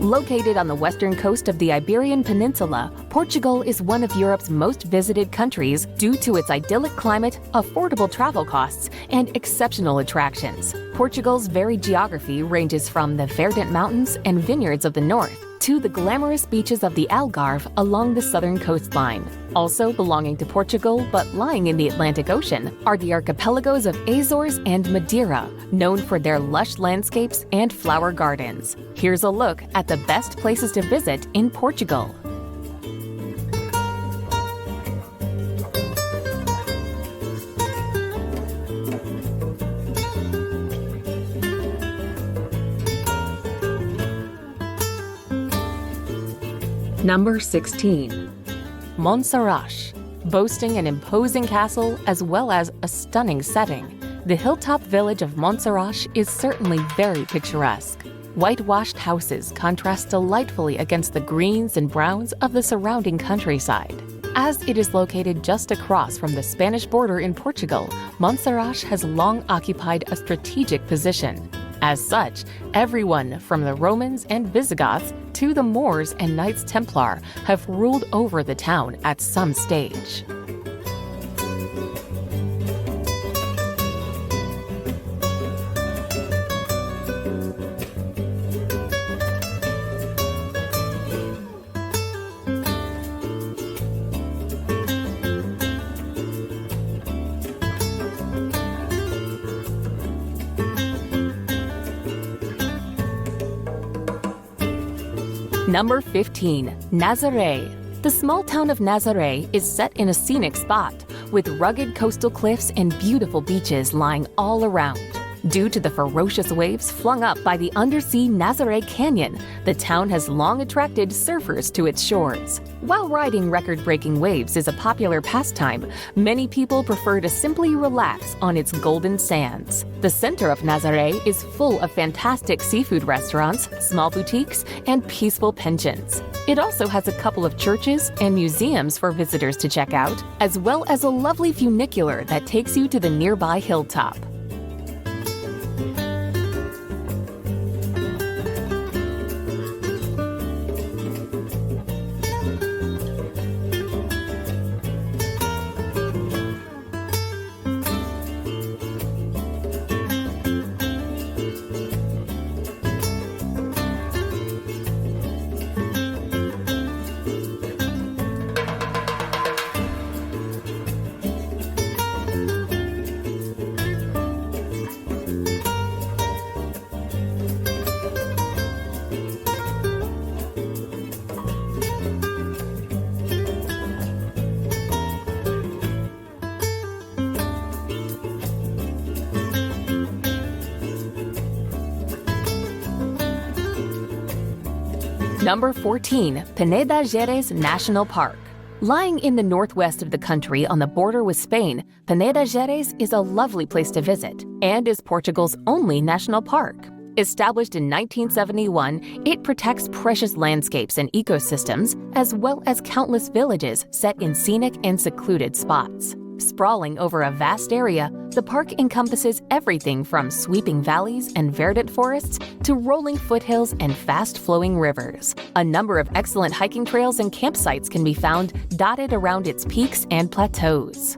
Located on the western coast of the Iberian Peninsula, Portugal is one of Europe's most visited countries due to its idyllic climate, affordable travel costs, and exceptional attractions. Portugal's varied geography ranges from the verdant mountains and vineyards of the north to the glamorous beaches of the Algarve along the southern coastline. Also belonging to Portugal but lying in the Atlantic Ocean are the archipelagos of Azores and Madeira, known for their lush landscapes and flower gardens. Here's a look at the best places to visit in Portugal. Number 16. Monsaraz. Boasting an imposing castle as well as a stunning setting, the hilltop village of Monsaraz is certainly very picturesque. Whitewashed houses contrast delightfully against the greens and browns of the surrounding countryside. As it is located just across from the Spanish border in Portugal, Monsaraz has long occupied a strategic position. As such, everyone from the Romans and Visigoths to the Moors and Knights Templar have ruled over the town at some stage. Number 15. Nazaré. The small town of Nazaré is set in a scenic spot, with rugged coastal cliffs and beautiful beaches lying all around. Due to the ferocious waves flung up by the undersea Nazaré Canyon, the town has long attracted surfers to its shores. While riding record-breaking waves is a popular pastime, many people prefer to simply relax on its golden sands. The center of Nazaré is full of fantastic seafood restaurants, small boutiques, and peaceful pensions. It also has a couple of churches and museums for visitors to check out, as well as a lovely funicular that takes you to the nearby hilltop. Number 14. Peneda-Geres National Park. Lying in the northwest of the country on the border with Spain, Peneda-Geres is a lovely place to visit and is Portugal's only national park. Established in 1971, it protects precious landscapes and ecosystems, as well as countless villages set in scenic and secluded spots. Sprawling over a vast area, the park encompasses everything from sweeping valleys and verdant forests to rolling foothills and fast-flowing rivers. A number of excellent hiking trails and campsites can be found dotted around its peaks and plateaus.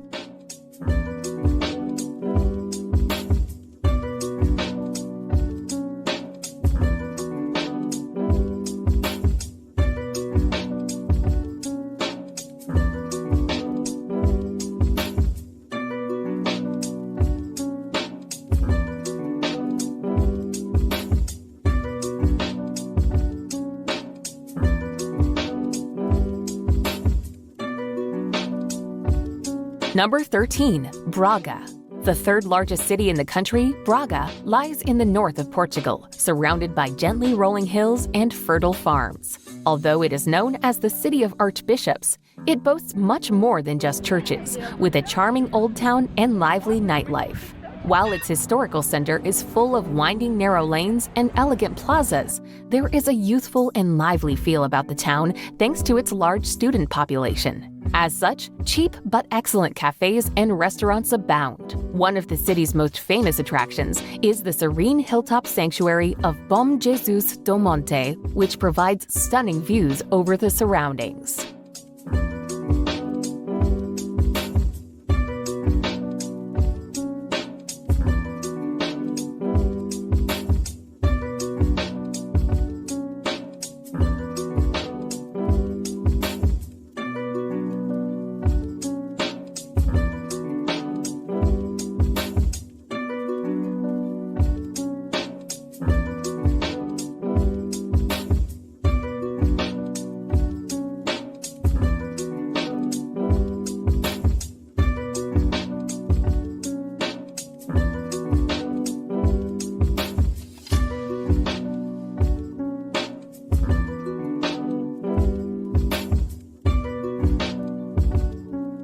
Number 13. Braga. The third largest city in the country, Braga lies in the north of Portugal, surrounded by gently rolling hills and fertile farms. Although it is known as the City of Archbishops, it boasts much more than just churches, with a charming old town and lively nightlife. While its historical center is full of winding narrow lanes and elegant plazas, there is a youthful and lively feel about the town thanks to its large student population. As such, cheap but excellent cafes and restaurants abound. One of the city's most famous attractions is the serene hilltop sanctuary of Bom Jesus do Monte, which provides stunning views over the surroundings.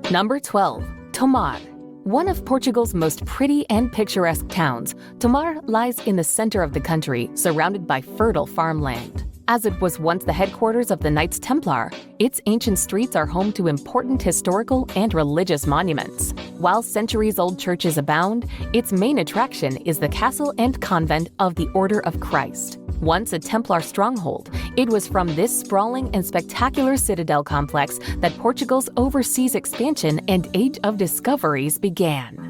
Number 12. Tomar. One of Portugal's most pretty and picturesque towns, Tomar lies in the center of the country, surrounded by fertile farmland. As it was once the headquarters of the Knights Templar, its ancient streets are home to important historical and religious monuments. While centuries-old churches abound, its main attraction is the castle and convent of the Order of Christ. Once a Templar stronghold, it was from this sprawling and spectacular citadel complex that Portugal's overseas expansion and age of discoveries began.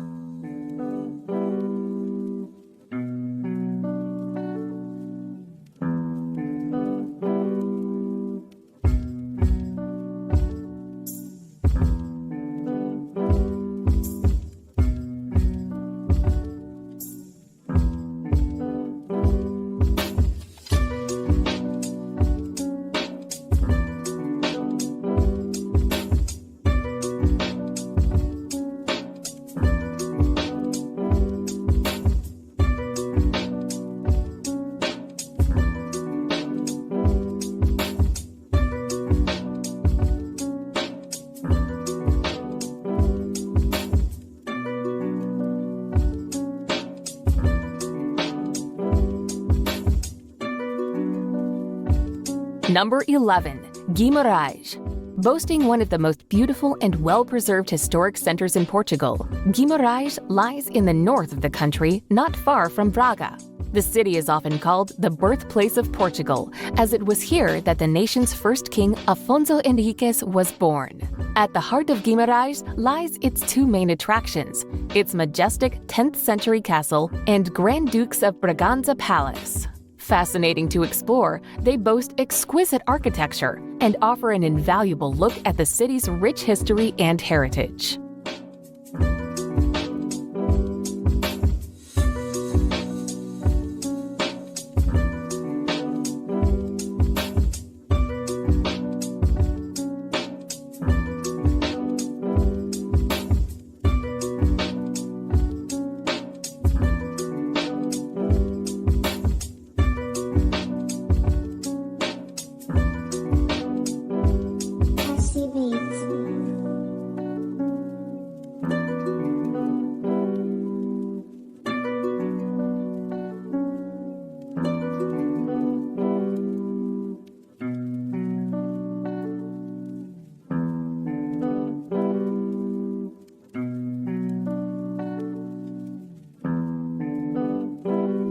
Number 11. Guimaraes. Boasting one of the most beautiful and well-preserved historic centers in Portugal, Guimaraes lies in the north of the country, not far from Braga. The city is often called the birthplace of Portugal, as it was here that the nation's first king, Afonso Henriques, was born. At the heart of Guimaraes lies its two main attractions, its majestic 10th-century castle and Grand Dukes of Braganza Palace. Fascinating to explore, they boast exquisite architecture and offer an invaluable look at the city's rich history and heritage.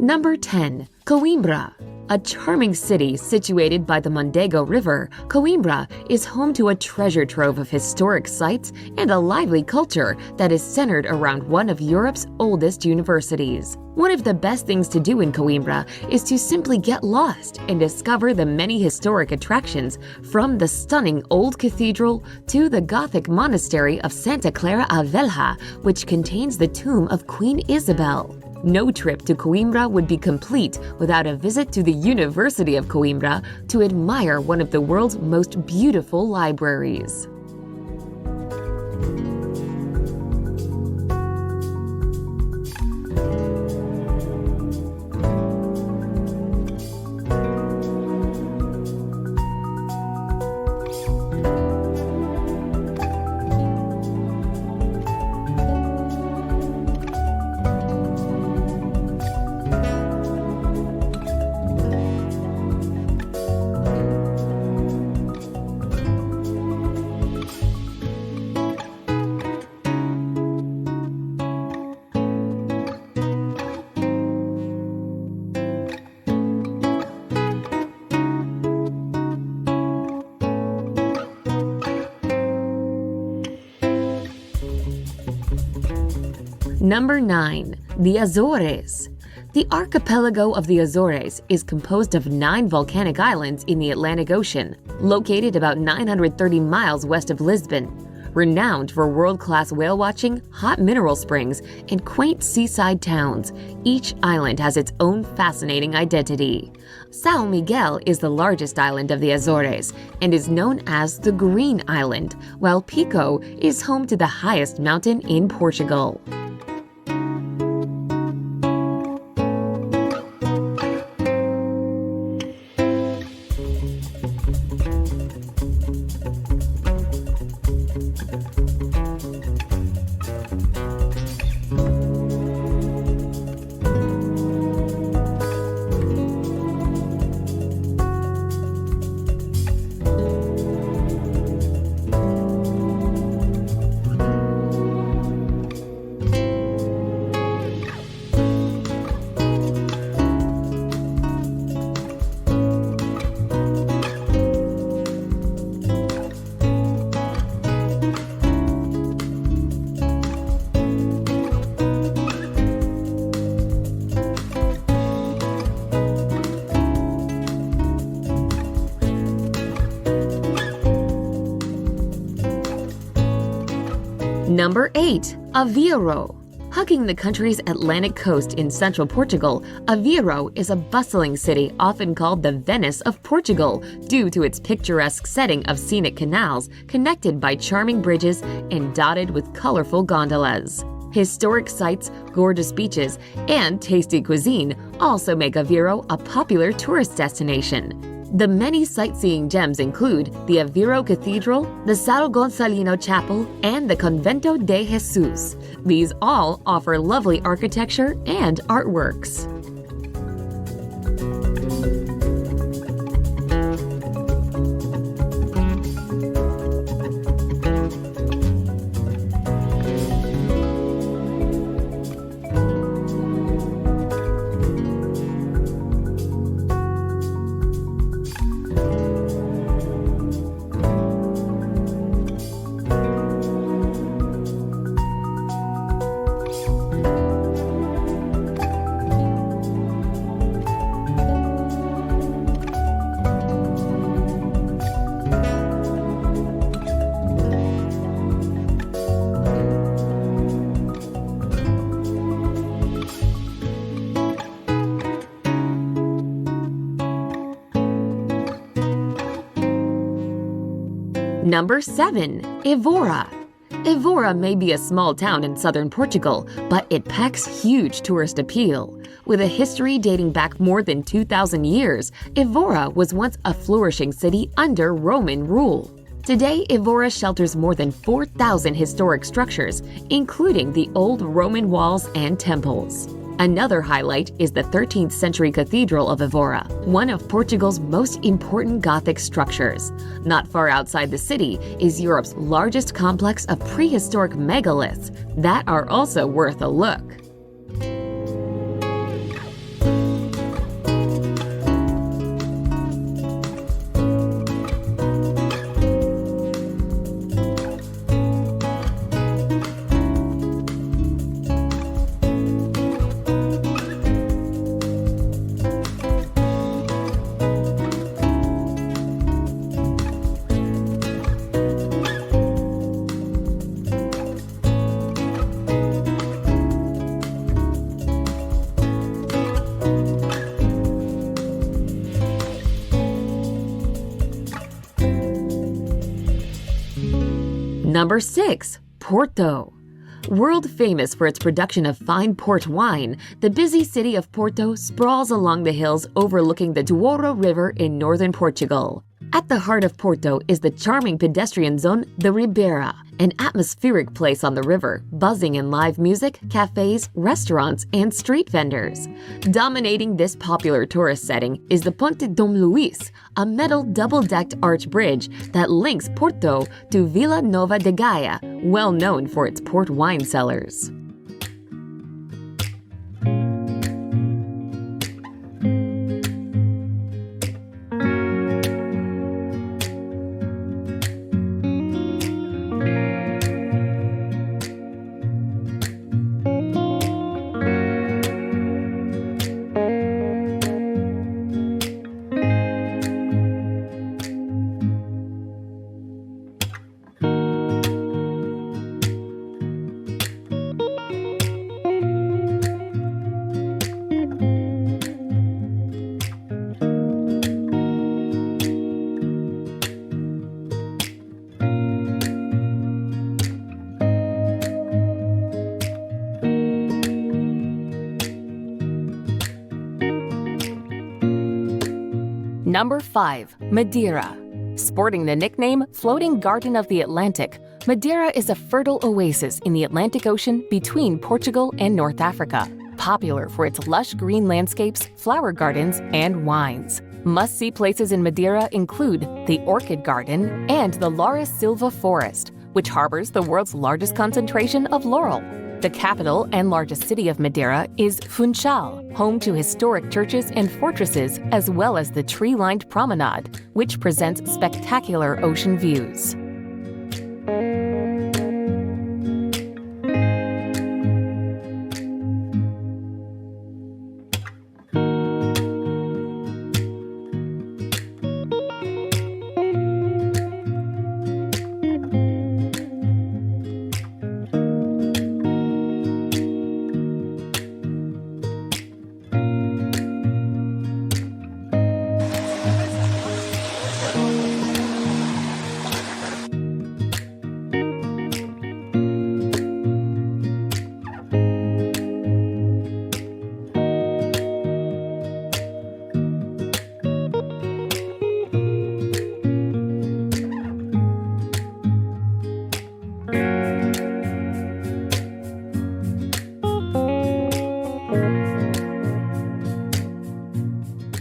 Number 10. Coimbra. A charming city situated by the Mondego River, Coimbra is home to a treasure trove of historic sites and a lively culture that is centered around one of Europe's oldest universities. One of the best things to do in Coimbra is to simply get lost and discover the many historic attractions, from the stunning old cathedral to the Gothic monastery of Santa Clara a Velha, which contains the tomb of Queen Isabel. No trip to Coimbra would be complete without a visit to the University of Coimbra to admire one of the world's most beautiful libraries. Number 9. The Azores. The archipelago of the Azores is composed of 9 volcanic islands in the Atlantic Ocean, located about 930 miles west of Lisbon. Renowned for world-class whale watching, hot mineral springs, and quaint seaside towns, each island has its own fascinating identity. São Miguel is the largest island of the Azores and is known as the Green Island, while Pico is home to the highest mountain in Portugal. Number 8. Aveiro. Hugging the country's Atlantic coast in central Portugal, Aveiro is a bustling city often called the Venice of Portugal due to its picturesque setting of scenic canals connected by charming bridges and dotted with colorful gondolas. Historic sites, gorgeous beaches, and tasty cuisine also make Aveiro a popular tourist destination. The many sightseeing gems include the Aveiro Cathedral, the São Gonçalino Chapel, and the Convento de Jesus. These all offer lovely architecture and artworks. Number 7. Evora. Evora may be a small town in southern Portugal, but it packs huge tourist appeal. With a history dating back more than 2,000 years, Evora was once a flourishing city under Roman rule. Today, Evora shelters more than 4,000 historic structures, including the old Roman walls and temples. Another highlight is the 13th century Cathedral of Evora, one of Portugal's most important Gothic structures. Not far outside the city is Europe's largest complex of prehistoric megaliths that are also worth a look. Number 6. Porto. World famous for its production of fine port wine, the busy city of Porto sprawls along the hills overlooking the Douro River in northern Portugal. At the heart of Porto is the charming pedestrian zone, the Ribeira, an atmospheric place on the river, buzzing in live music, cafes, restaurants, and street vendors. Dominating this popular tourist setting is the Ponte Dom Luís, a metal double-decked arch bridge that links Porto to Vila Nova de Gaia, well known for its port wine cellars. Number 5. Madeira. Sporting the nickname Floating Garden of the Atlantic, Madeira is a fertile oasis in the Atlantic Ocean between Portugal and North Africa, popular for its lush green landscapes, flower gardens, and wines. Must-see places in Madeira include the Orchid Garden and the Laura Silva Forest, which harbors the world's largest concentration of laurel. The capital and largest city of Madeira is Funchal, home to historic churches and fortresses, as well as the tree-lined promenade, which presents spectacular ocean views.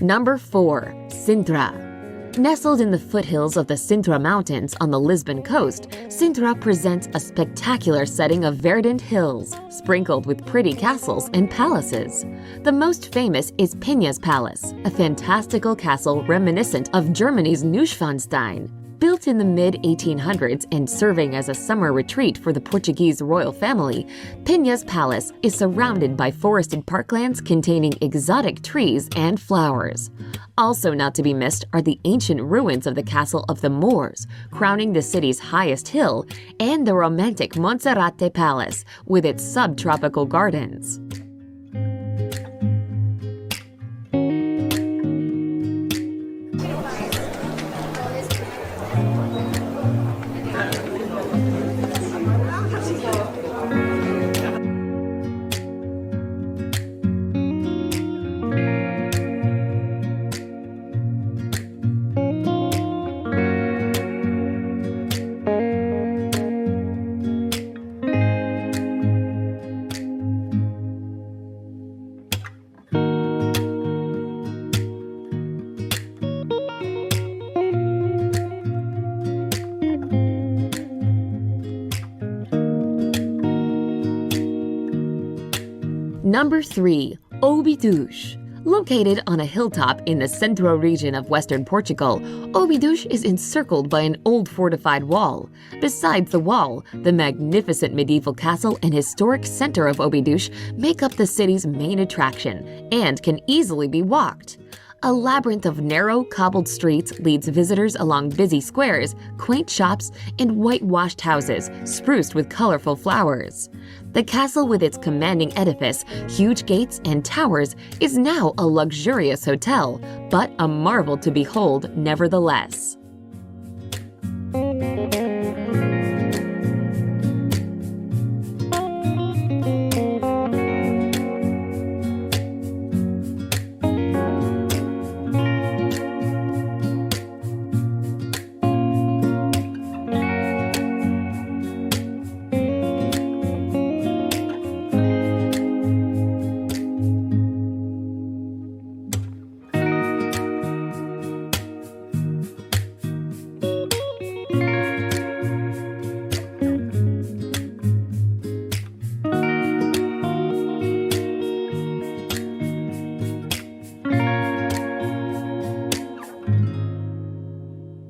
Number 4. Sintra. Nestled in the foothills of the Sintra Mountains on the Lisbon coast, Sintra presents a spectacular setting of verdant hills, sprinkled with pretty castles and palaces. The most famous is Penha's Palace, a fantastical castle reminiscent of Germany's Neuschwanstein. Built in the mid-1800s and serving as a summer retreat for the Portuguese royal family, Penha's Palace is surrounded by forested parklands containing exotic trees and flowers. Also not to be missed are the ancient ruins of the Castle of the Moors, crowning the city's highest hill, and the romantic Monsaraz Palace with its subtropical gardens. Number 3. Ubicado. Located on a hilltop in the Centro region of western Portugal, Ubicado is encircled by an old fortified wall. Besides the wall, the magnificent medieval castle and historic center of Ubicado make up the city's main attraction and can easily be walked. A labyrinth of narrow, cobbled streets leads visitors along busy squares, quaint shops, and whitewashed houses spruced with colorful flowers. The castle with its commanding edifice, huge gates, and towers is now a luxurious hotel, but a marvel to behold nevertheless.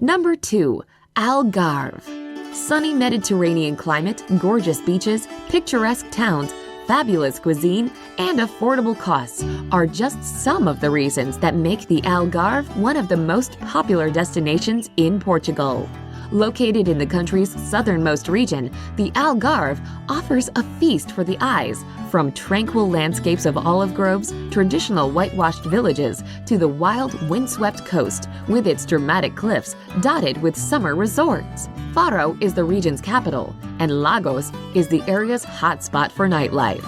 Number 2. Algarve. Sunny Mediterranean climate, gorgeous beaches, picturesque towns, fabulous cuisine, and affordable costs are just some of the reasons that make the Algarve one of the most popular destinations in Portugal. Located in the country's southernmost region, the Algarve offers a feast for the eyes, from tranquil landscapes of olive groves, traditional whitewashed villages, to the wild, windswept coast with its dramatic cliffs dotted with summer resorts. Faro is the region's capital, and Lagos is the area's hotspot for nightlife.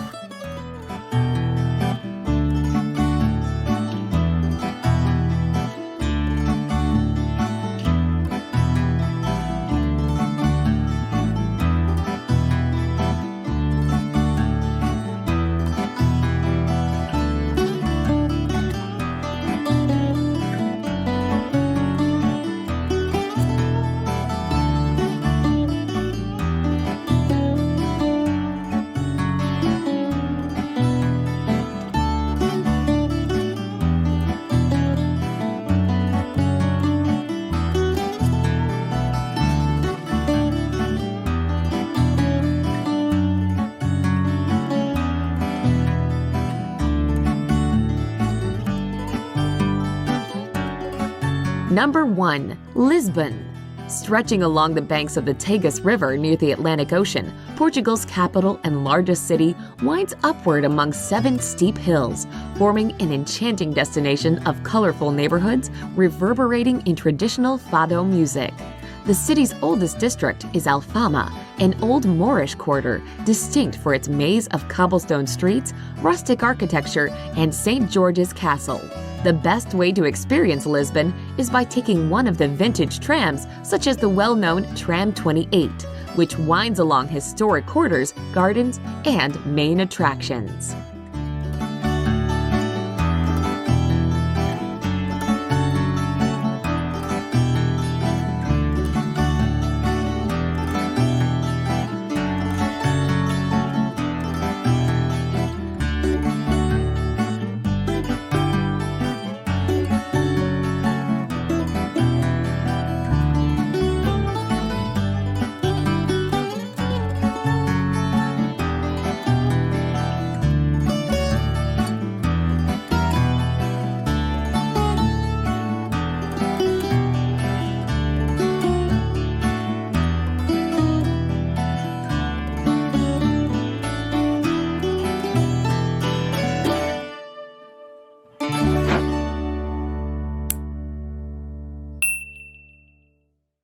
Number 1. Lisbon. Stretching along the banks of the Tagus River near the Atlantic Ocean, Portugal's capital and largest city winds upward among 7 steep hills, forming an enchanting destination of colorful neighborhoods reverberating in traditional fado music. The city's oldest district is Alfama, an old Moorish quarter distinct for its maze of cobblestone streets, rustic architecture, and St. George's Castle. The best way to experience Lisbon is by taking one of the vintage trams, such as the well-known Tram 28, which winds along historic quarters, gardens, and main attractions.